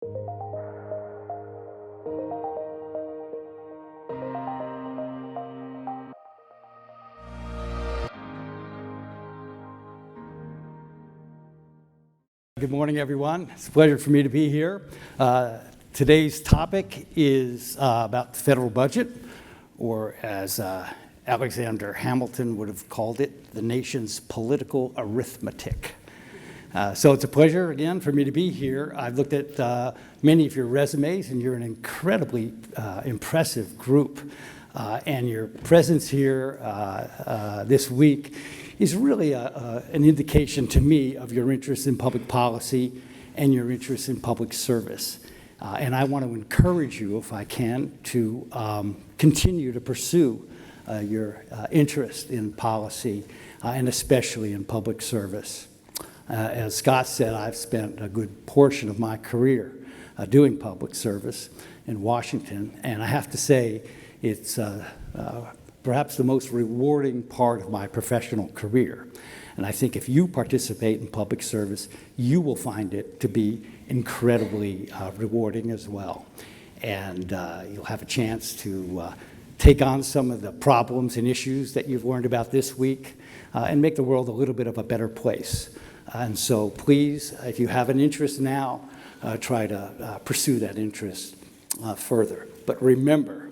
Good morning, everyone. It's a pleasure for me to be here. Today's topic is about the federal budget, or as Alexander Hamilton would have called it, the nation's political arithmetic. So it's a pleasure, again, for me to be here. I've looked at many of your resumes, and you're an incredibly impressive group. And your presence here this week is really an indication to me of your interest in public policy and your interest in public service. And I want to encourage you, if I can, to continue to pursue your interest in policy and especially in public service. As Scott said, I've spent a good portion of my career doing public service in Washington, and I have to say it's perhaps the most rewarding part of my professional career. And I think if you participate in public service, you will find it to be incredibly rewarding as well. And you'll have a chance to take on some of the problems and issues that you've learned about this week and make the world a little bit of a better place. And so please, if you have an interest now, try to pursue that interest further. But remember,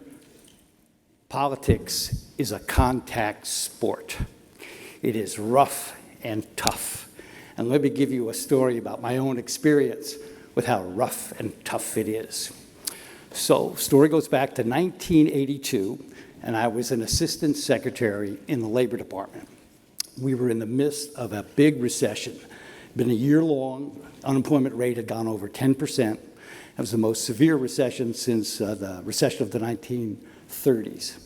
politics is a contact sport. It is rough and tough. And let me give you a story about my own experience with how rough and tough it is. So, story goes back to 1982, and I was an assistant secretary in the Labor Department. We were in the midst of a big recession. It had been a year long. Unemployment rate had gone over 10%. It was the most severe recession since the recession of the 1930s.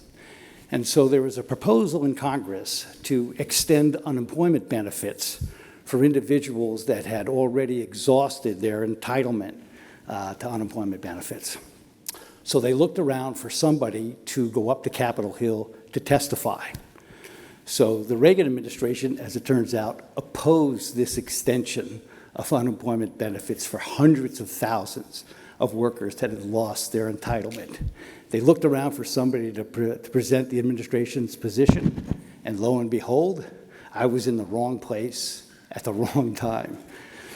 And so there was a proposal in Congress to extend unemployment benefits for individuals that had already exhausted their entitlement to unemployment benefits. So they looked around for somebody to go up to Capitol Hill to testify. So the Reagan administration, as it turns out, opposed this extension of unemployment benefits for hundreds of thousands of workers that had lost their entitlement. They looked around for somebody to present the administration's position, and lo and behold, I was in the wrong place at the wrong time.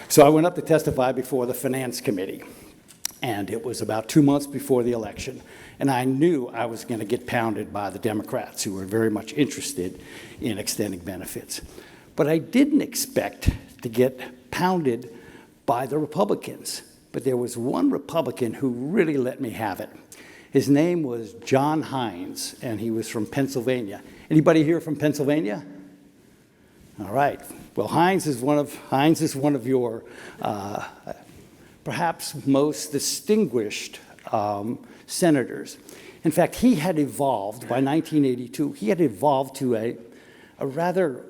So I went up to testify before the Finance Committee, and it was about 2 months before the election, and I knew I was going to get pounded by the Democrats, who were very much interested in extending benefits. But I didn't expect to get pounded by the Republicans. But there was one Republican who really let me have it. His name was John Hines, and he was from Pennsylvania. Anybody here from Pennsylvania? All right. Well, Hines is one of your perhaps most distinguished senators. In fact, he had evolved by 1982. He had evolved to a rather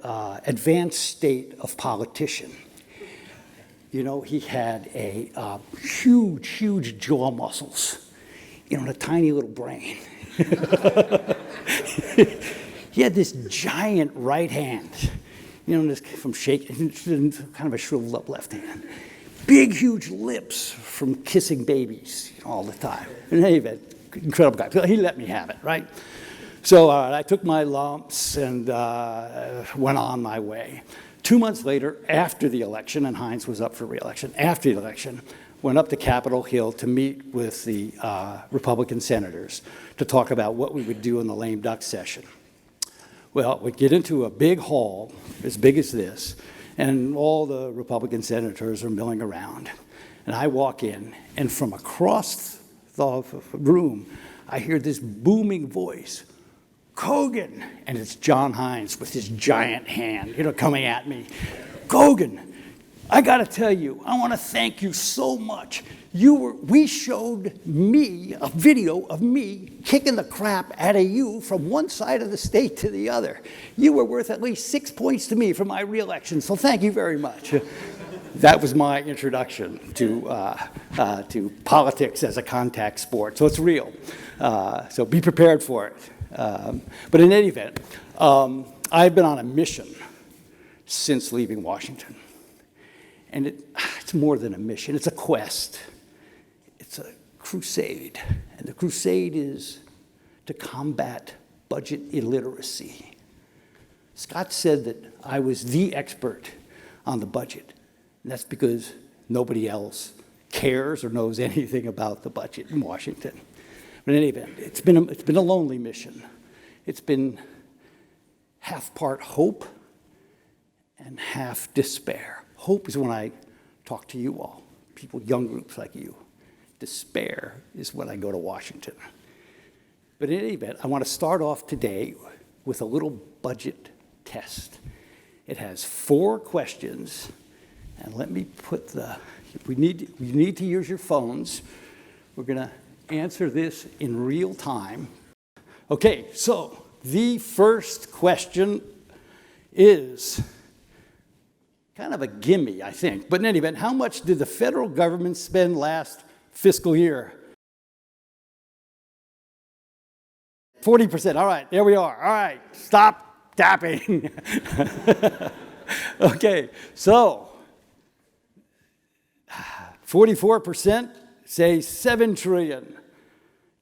advanced state of politician. You know, he had a huge jaw muscles, and a tiny little brain. He had this giant right hand, from shaking, kind of a shriveled up left hand. Big, huge lips from kissing babies all the time. And anyway, incredible guy. He let me have it, right? So I took my lumps and went on my way. 2 months later, after the election, and Hines was up for re-election, after the election, went up to Capitol Hill to meet with the Republican senators to talk about what we would do in the lame duck session. Well, we get into a big hall, as big as this, and all the Republican senators are milling around. And I walk in, and from across the room, I hear this booming voice, "Cogan," and it's John Hines with his giant hand, coming at me. "Cogan, I got to tell you, I want to thank you so much. We showed me a video of me kicking the crap out of you from one side of the state to the other. You were worth at least 6 points to me for my re-election, so thank you very much." That was my introduction to politics as a contact sport. So it's real. So be prepared for it. But in any event, I've been on a mission since leaving Washington. And it's more than a mission, it's a quest. it's a crusade, and the crusade is to combat budget illiteracy. Scott said that I was the expert on the budget, and that's because nobody else cares or knows anything about the budget in Washington. But in any event, it's been a lonely mission. It's been half part hope and half despair. Hope is when I talk to you all, people, young groups like you. Despair is when I go to Washington. But in any event, I want to start off today with a little budget test. It has 4 questions, and let me put you need to use your phones. We're going to answer this in real time. Okay, so the first question is kind of a gimme, I think. But in any event, how much did the federal government spend last fiscal year? 40%. All right, there we are. All right, stop tapping. Okay, so 44% say 7 trillion.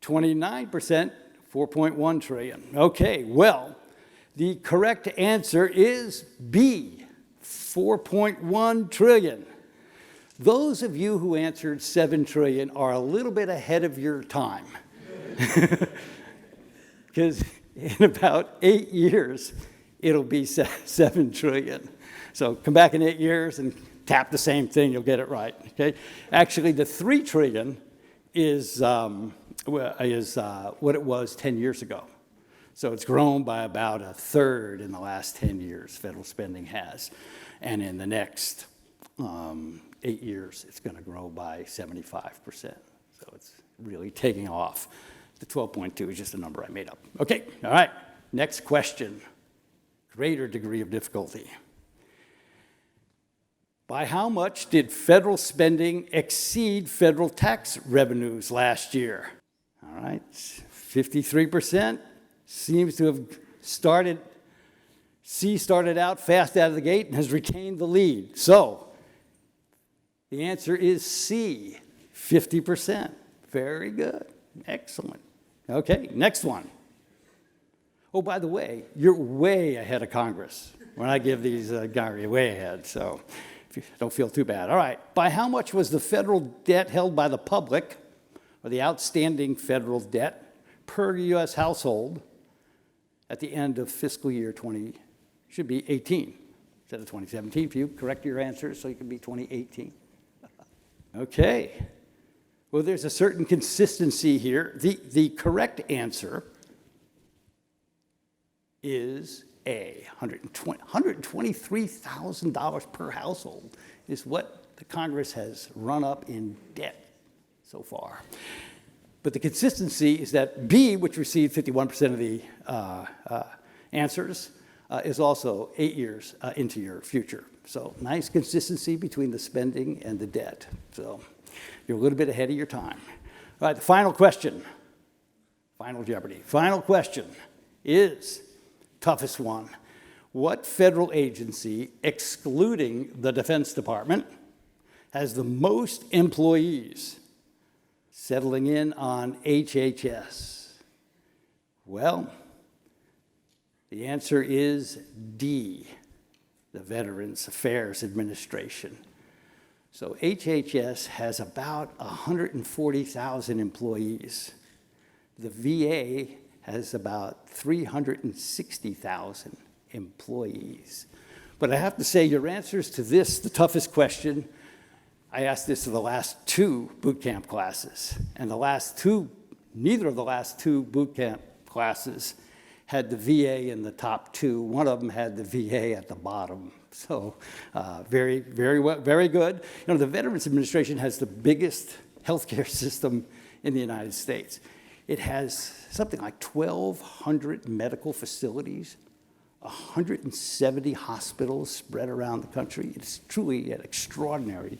29%, 4.1 trillion. Okay, well, the correct answer is B, 4.1 trillion. Those of you who answered 7 trillion are a little bit ahead of your time. Because in about 8 years, it'll be 7 trillion. So come back in 8 years and tap the same thing, you'll get it right, okay? Actually, the 3 trillion is what it was 10 years ago. So it's grown by about a third in the last 10 years, federal spending has. And in the next 8 years, it's going to grow by 75%. So it's really taking off. The 12.2 is just a number I made up. Okay, all right, next question. Greater degree of difficulty. By how much did federal spending exceed federal tax revenues last year? All right, 53% seems to have started out fast out of the gate and has retained the lead. So the answer is C, 50%. Very good, excellent. Okay, next one. Oh, by the way, you're way ahead of Congress. When I give these, you're way ahead, so don't feel too bad. All right, by how much was the federal debt held by the public, or the outstanding federal debt per U.S. household at the end of fiscal year 18 instead of 2017 for you. Correct your answers so you can be 2018. Okay. Well, there's a certain consistency here. The correct answer is A, $123,000 per household is what the Congress has run up in debt so far. But the consistency is that B, which received 51% of the answers, is also 8 years into your future. So nice consistency between the spending and the debt. So you're a little bit ahead of your time. All right, the final question, final Jeopardy. Final question is, toughest one. What federal agency, excluding the Defense Department, has the most employees settling in on HHS? Well, the answer is D, the Veterans Affairs Administration. So HHS has about 140,000 employees. The VA has about 360,000 employees. But I have to say, your answers to this, the toughest question, I asked this to the last 2 boot camp classes. And neither of the last 2 boot camp classes had the VA in the top 2. One of them had the VA at the bottom. So very, very well, very good. You know, the Veterans Administration has the biggest healthcare system in the United States. It has something like 1,200 medical facilities, 170 hospitals spread around the country. It's truly an extraordinary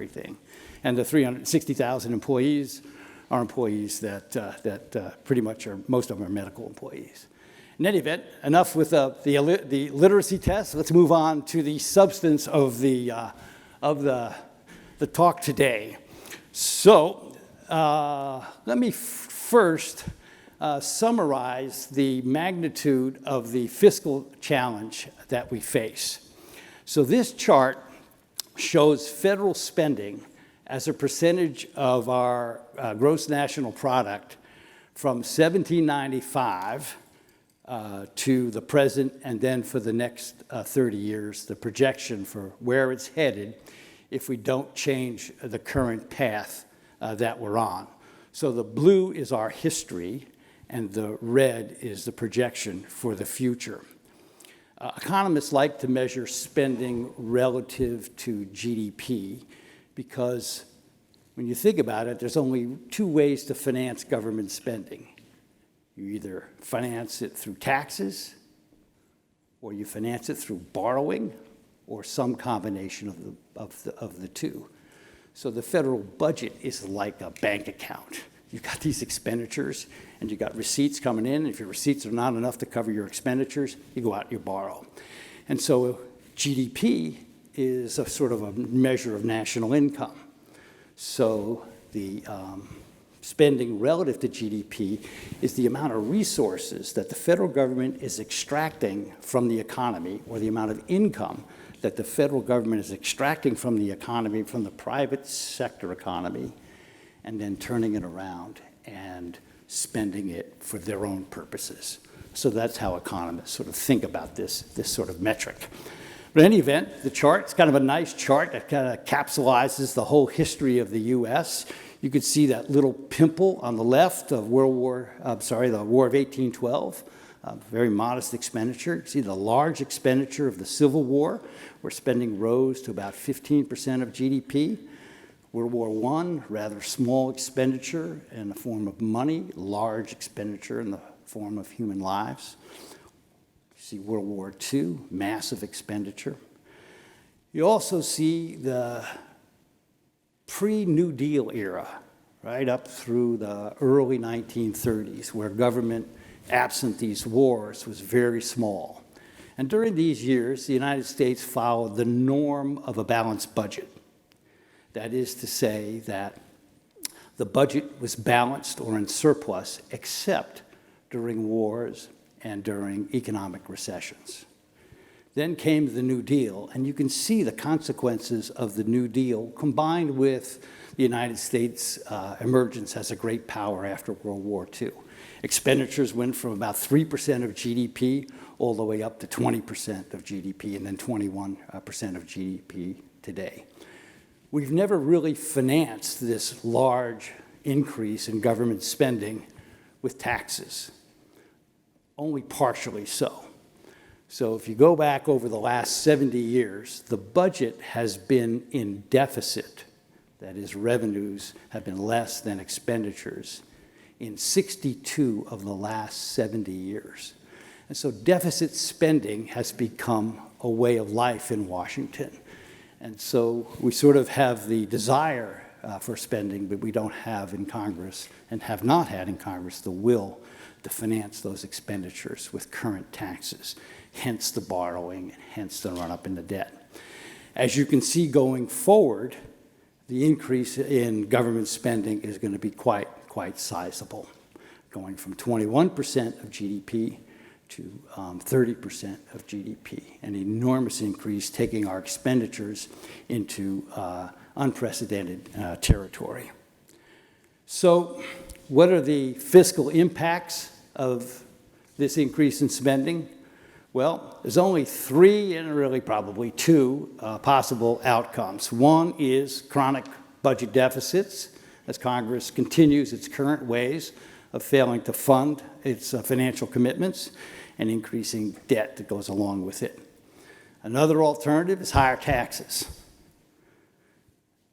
thing. And the 360,000 employees are employees that pretty much most of them are medical employees. In any event, enough with the literacy test. Let's move on to the substance of the talk today. So let me first summarize the magnitude of the fiscal challenge that we face. So this chart shows federal spending as a percentage of our gross national product from 1795 to the present, and then for the next 30 years, the projection for where it's headed if we don't change the current path that we're on. So the blue is our history, and the red is the projection for the future. Economists like to measure spending relative to GDP because when you think about it, there's only two ways to finance government spending. You either finance it through taxes, or you finance it through borrowing, or some combination of the two. So the federal budget is like a bank account. You've got these expenditures, and you've got receipts coming in. If your receipts are not enough to cover your expenditures, you go out and you borrow. And so GDP is a sort of a measure of national income. So the spending relative to GDP is the amount of resources that the federal government is extracting from the economy, or the amount of income that the federal government is extracting from the economy, from the private sector economy, and then turning it around and spending it for their own purposes. So that's how economists sort of think about this sort of metric. But in any event, the chart's kind of a nice chart that kind of capsulizes the whole history of the U.S. You could see that little pimple on the left of the War of 1812, very modest expenditure. You see the large expenditure of the Civil War, where spending rose to about 15% of GDP. World War I, rather small expenditure in the form of money, large expenditure in the form of human lives. You see World War II, massive expenditure. You also see the pre-New Deal era, right up through the early 1930s, where government, absent these wars, was very small. And during these years, the United States followed the norm of a balanced budget. That is to say that the budget was balanced or in surplus, except during wars and during economic recessions. Then came the New Deal, and you can see the consequences of the New Deal combined with the United States' emergence as a great power after World War II. Expenditures went from about 3% of GDP all the way up to 20% of GDP, and then 21% of GDP today. We've never really financed this large increase in government spending with taxes, only partially so. So if you go back over the last 70 years, the budget has been in deficit. That is, revenues have been less than expenditures in 62 of the last 70 years. And so deficit spending has become a way of life in Washington. And so we sort of have the desire for spending, but we don't have in Congress, and have not had in Congress, the will to finance those expenditures with current taxes, hence the borrowing, hence the run-up in the debt. As you can see going forward, the increase in government spending is going to be quite sizable, going from 21% of GDP to 30% of GDP, an enormous increase, taking our expenditures into unprecedented territory. So what are the fiscal impacts of this increase in spending? Well, there's only three, and really probably two, possible outcomes. One is chronic budget deficits, as Congress continues its current ways of failing to fund its financial commitments, and increasing debt that goes along with it. Another alternative is higher taxes.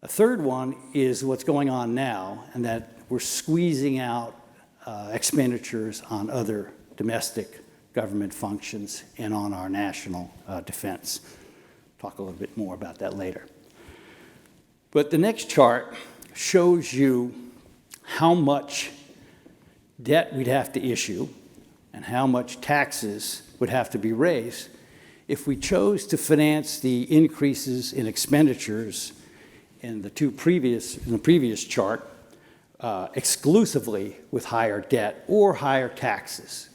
A third one is what's going on now, and that we're squeezing out expenditures on other domestic government functions and on our national defense. Talk a little bit more about that later. But the next chart shows you how much debt we'd have to issue and how much taxes would have to be raised if we chose to finance the increases in expenditures in the previous chart exclusively with higher debt or higher taxes.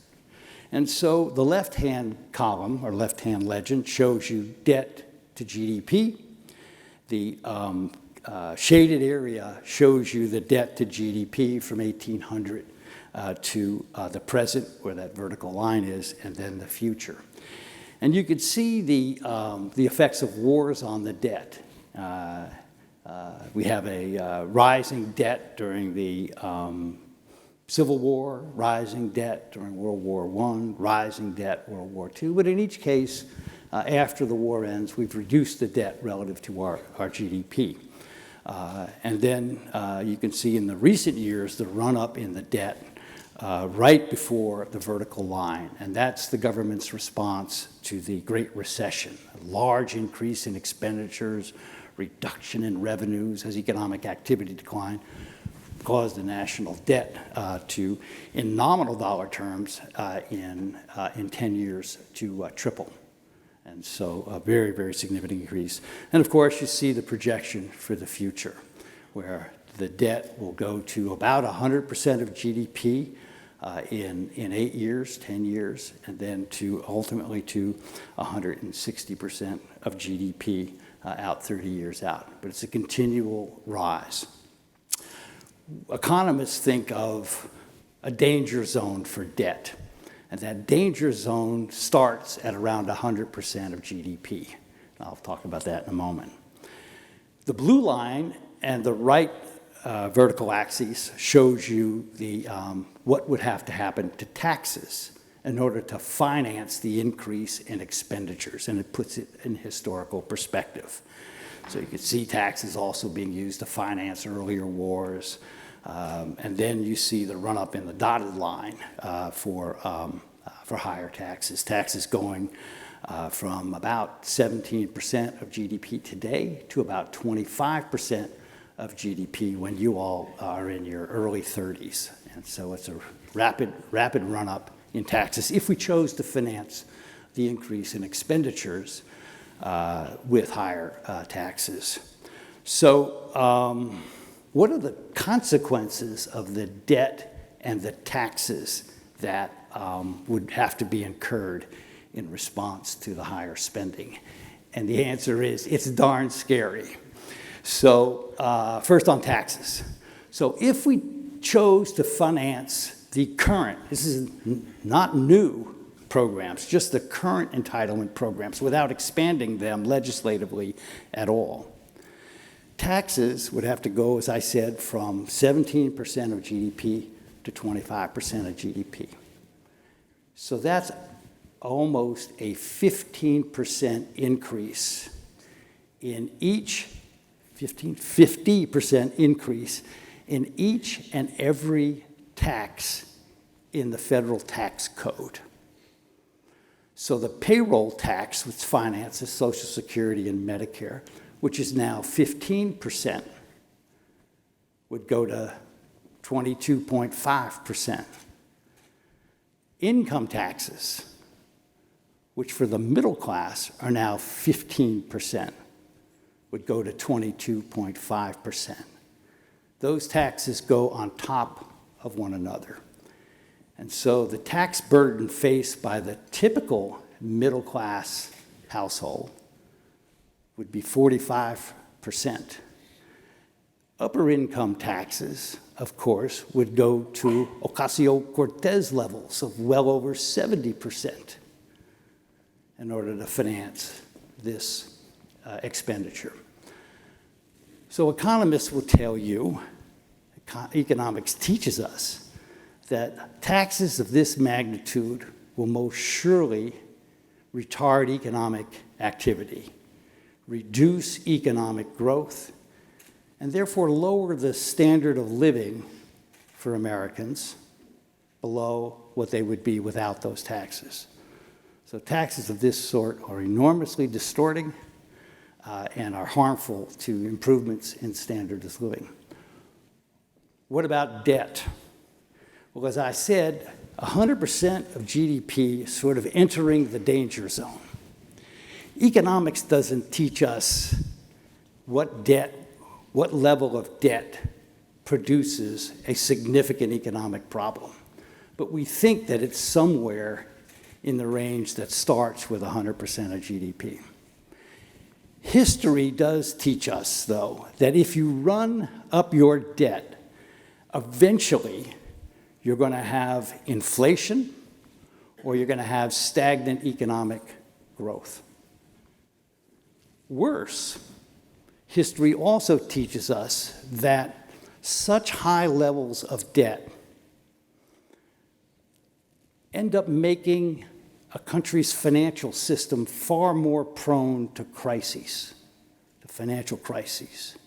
And so the left-hand column, or left-hand legend, shows you debt to GDP. The shaded area shows you the debt to GDP from 1800 to the present, where that vertical line is, and then the future. And you could see the effects of wars on the debt. We have a rising debt during the Civil War, rising debt during World War I, rising debt World War II. But in each case, after the war ends, we've reduced the debt relative to our GDP. And then you can see in the recent years the run-up in the debt right before the vertical line. And that's the government's response to the Great Recession, a large increase in expenditures, reduction in revenues as economic activity declined, caused the national debt to, in nominal dollar terms, in 10 years to triple. And so a very, very significant increase. And of course, you see the projection for the future, where the debt will go to about 100% of GDP in 8 years, 10 years, and then to ultimately to 160% of GDP out 30 years out. But it's a continual rise. Economists think of a danger zone for debt, and that danger zone starts at around 100% of GDP. I'll talk about that in a moment. The blue line and the right vertical axis shows you the, what would have to happen to taxes in order to finance the increase in expenditures, and it puts it in historical perspective. So you can see taxes also being used to finance earlier wars, and then you see the run-up in the dotted line for higher taxes. Taxes going from about 17% of GDP today to about 25% of GDP when you all are in your early 30s. And so it's a rapid run-up in taxes if we chose to finance the increase in expenditures with higher taxes. So what are the consequences of the debt and the taxes that would have to be incurred in response to the higher spending? And the answer is, it's darn scary. So first on taxes. So if we chose to finance the current, this is not new programs, just the current entitlement programs without expanding them legislatively at all, taxes would have to go, as I said, from 17% of GDP to 25% of GDP. So that's almost a 15% increase in each, 50% increase in each and every tax in the federal tax code. So the payroll tax, which finances Social Security and Medicare, which is now 15%, would go to 22.5%. Income taxes, which for the middle class are now 15%, would go to 22.5%. Those taxes go on top of one another. And so the tax burden faced by the typical middle class household would be 45%. Upper income taxes, of course, would go to Ocasio-Cortez levels of well over 70% in order to finance this expenditure. So economists will tell you, economics teaches us, that taxes of this magnitude will most surely retard economic activity, reduce economic growth, and therefore lower the standard of living for Americans below what they would be without those taxes. So taxes of this sort are enormously distorting and are harmful to improvements in standard of living. What about debt? Well, as I said, 100% of GDP is sort of entering the danger zone. Economics doesn't teach us what level of debt produces a significant economic problem. But we think that it's somewhere in the range that starts with 100% of GDP. History does teach us, though, that if you run up your debt, eventually you're going to have inflation or you're going to have stagnant economic growth. Worse, history also teaches us that such high levels of debt end up making a country's financial system far more prone to crises, to financial crises.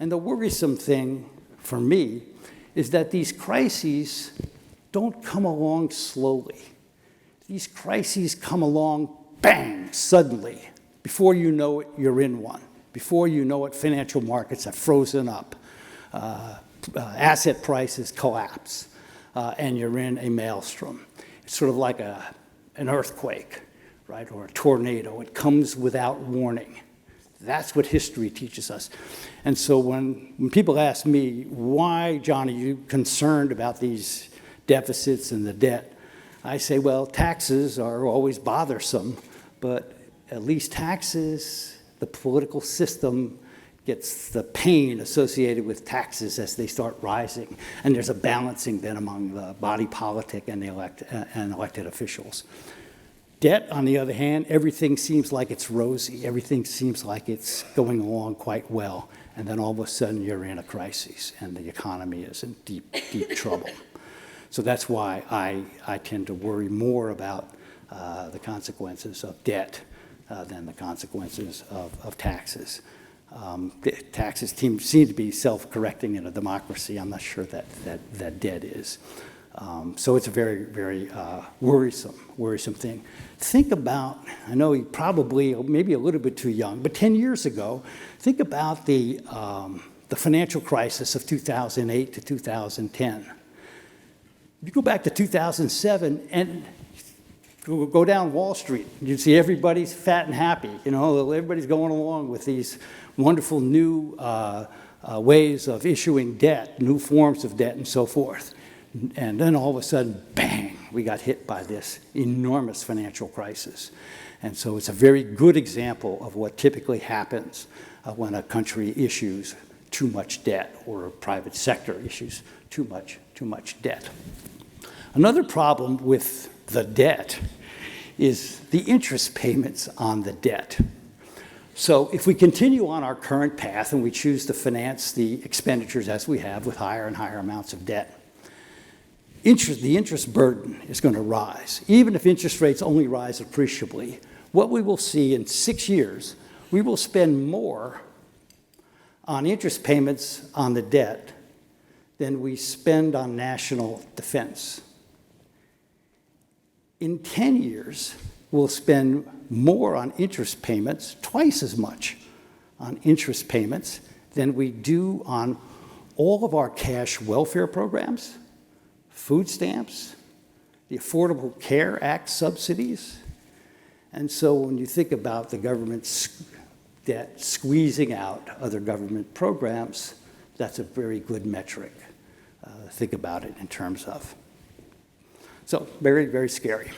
And the worrisome thing for me is that these crises don't come along slowly. These crises come along, bang, suddenly. Before you know it, you're in one. Before you know it, financial markets have frozen up. Asset prices collapse, and you're in a maelstrom. It's sort of like an earthquake, right, or a tornado. It comes without warning. That's what history teaches us. And so when people ask me, why, John, are you concerned about these deficits and the debt? I say, well, taxes are always bothersome, but at least taxes, the political system gets the pain associated with taxes as they start rising. And there's a balancing then among the body politic and the elected officials. Debt, on the other hand, everything seems like it's rosy. Everything seems like it's going along quite well. And then all of a sudden you're in a crisis and the economy is in deep, deep trouble. So that's why I tend to worry more about the consequences of debt than the consequences of taxes. Taxes seem to be self-correcting in a democracy. I'm not sure that debt is. So it's a very, very worrisome thing. Think about, I know you probably, maybe a little bit too young, but 10 years ago, think about the financial crisis of 2008 to 2010. You go back to 2007 and go down Wall Street, you see everybody's fat and happy. You know, everybody's going along with these wonderful new ways of issuing debt, new forms of debt and so forth. And then all of a sudden, bang, we got hit by this enormous financial crisis. And so it's a very good example of what typically happens when a country issues too much debt or a private sector issues too much debt. Another problem with the debt is the interest payments on the debt. So if we continue on our current path and we choose to finance the expenditures as we have with higher and higher amounts of debt, the interest burden is going to rise. Even if interest rates only rise appreciably, what we will see in 6 years, we will spend more on interest payments on the debt than we spend on national defense. In 10 years, we'll spend more on interest payments, twice as much on interest payments than we do on all of our cash welfare programs, food stamps, the Affordable Care Act subsidies. And so when you think about the government's debt squeezing out other government programs, that's a very good metric. Think about it in terms of. So very, very scary.